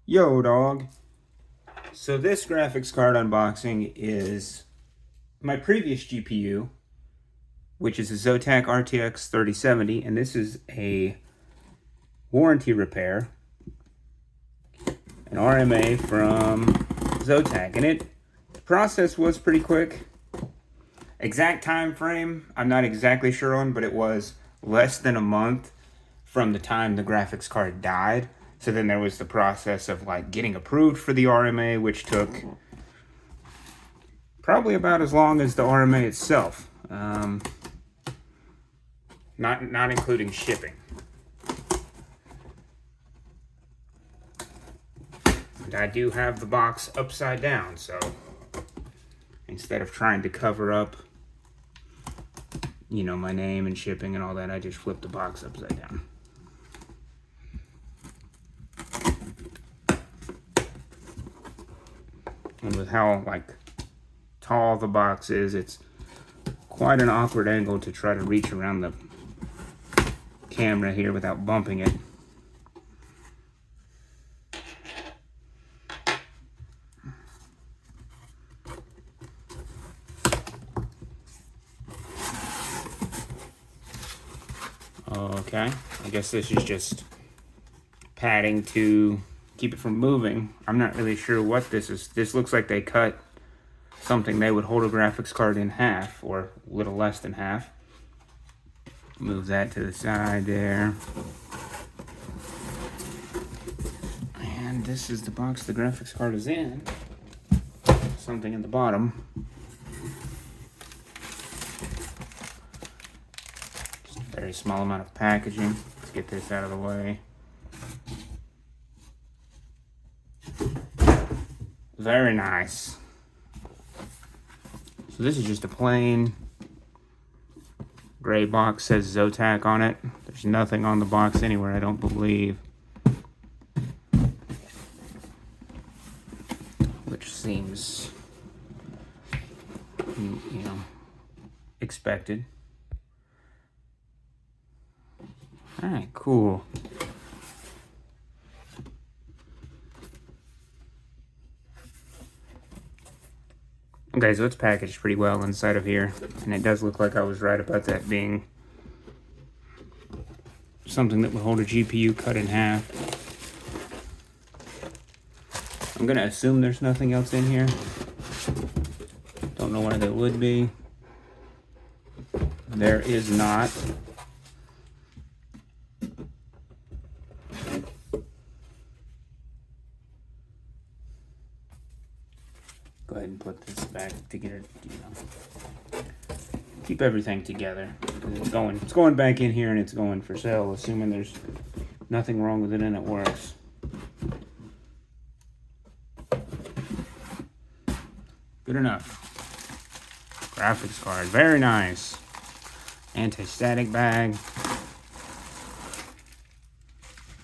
Yo, dog. So this graphics card unboxing is my previous GPU, which is a ZOTAC RTX 3070, and this is a warranty repair, an RMA from ZOTAC, and the process was pretty quick. Exact time frame, I'm not exactly sure on, but it was less than a month from the time the graphics card died. So then there was the process of like getting approved for the RMA, which took probably about as long as the RMA itself, not including shipping. And I do have the box upside down, so instead of trying to cover up, my name and shipping and all that, I just flipped the box upside down. And with how tall the box is, it's quite an awkward angle to try to reach around the camera here without bumping it. Okay, I guess this is just padding to keep it from moving. I'm not really sure what this is. This looks like they cut something they would hold a graphics card in half, or a little less than half. Move that to the side there. And this is the box the graphics card is in. Something in the bottom. Just a very small amount of packaging. Let's get this out of the way. Very nice. So this is just a plain gray box, says ZOTAC on it. There's nothing on the box anywhere, I don't believe. Which seems, expected. Alright, cool. Okay, so it's packaged pretty well inside of here, and it does look like I was right about that being something that would hold a GPU cut in half. I'm gonna assume there's nothing else in here. Don't know why there would be. There is not. Go ahead and put this back to get it, keep everything together. It's going back in here, and it's going for sale, assuming there's nothing wrong with it and it works. Good enough. Graphics card, very nice. Anti-static bag.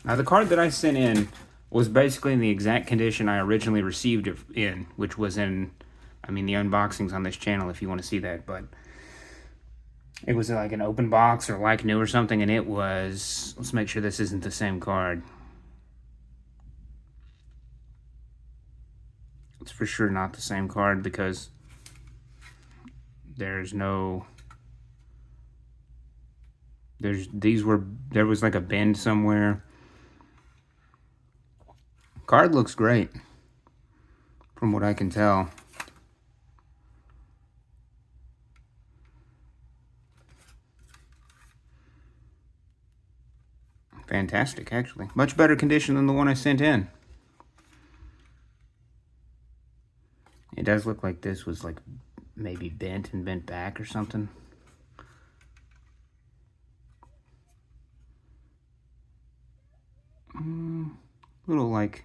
Now the card that I sent in was basically in the exact condition I originally received it in, which was in, the unboxings on this channel if you want to see that, but it was like an open box or like new or something, and it was, let's make sure this isn't the same card. It's for sure not the same card because there was like a bend somewhere. Card looks great, from what I can tell. Fantastic, actually. Much better condition than the one I sent in. It does look like this was like maybe bent and bent back or something. Little like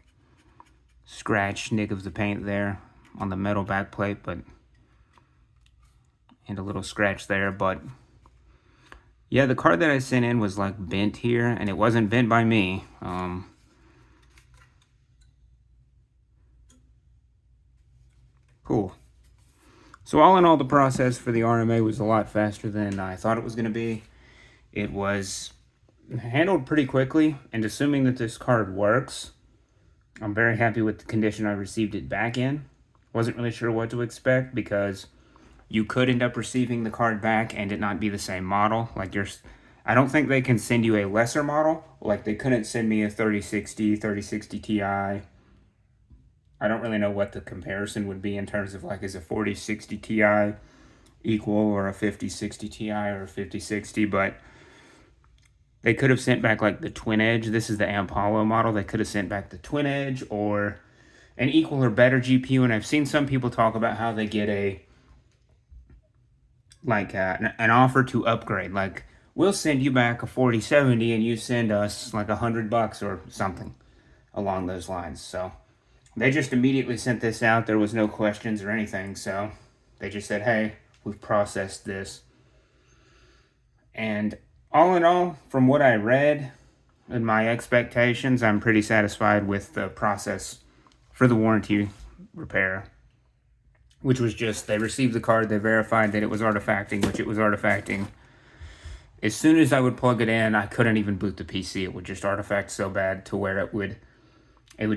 scratch nick of the paint there on the metal back plate, and a little scratch there, but yeah, the card that I sent in was like bent here, and it wasn't bent by me. Cool. So all in all, the process for the RMA was a lot faster than I thought it was going to be. It was handled pretty quickly, and assuming that this card works, I'm very happy with the condition I received it back in. Wasn't really sure what to expect because you could end up receiving the card back and it not be the same model. Like I don't think they can send you a lesser model. Like they couldn't send me a 3060 Ti. I don't really know what the comparison would be in terms of like, is a 4060 Ti equal or a 5060 Ti or a 5060, but they could have sent back like the Twin Edge. This is the Ampalo model. They could have sent back the Twin Edge or an equal or better GPU. And I've seen some people talk about how they get an offer to upgrade. Like, we'll send you back a 4070 and you send us like $100 or something along those lines. So they just immediately sent this out. There was no questions or anything. So they just said, hey, we've processed this. And all in all, from what I read and my expectations, I'm pretty satisfied with the process for the warranty repair, which was just, they received the card, they verified that it was artifacting, which it was artifacting. As soon as I would plug it in, I couldn't even boot the PC. It would just artifact so bad to where it would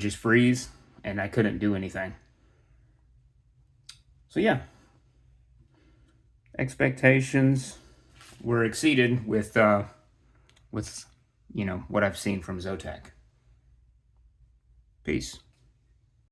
just freeze and I couldn't do anything. So yeah, expectations were exceeded with you know, what I've seen from ZOTAC. Peace.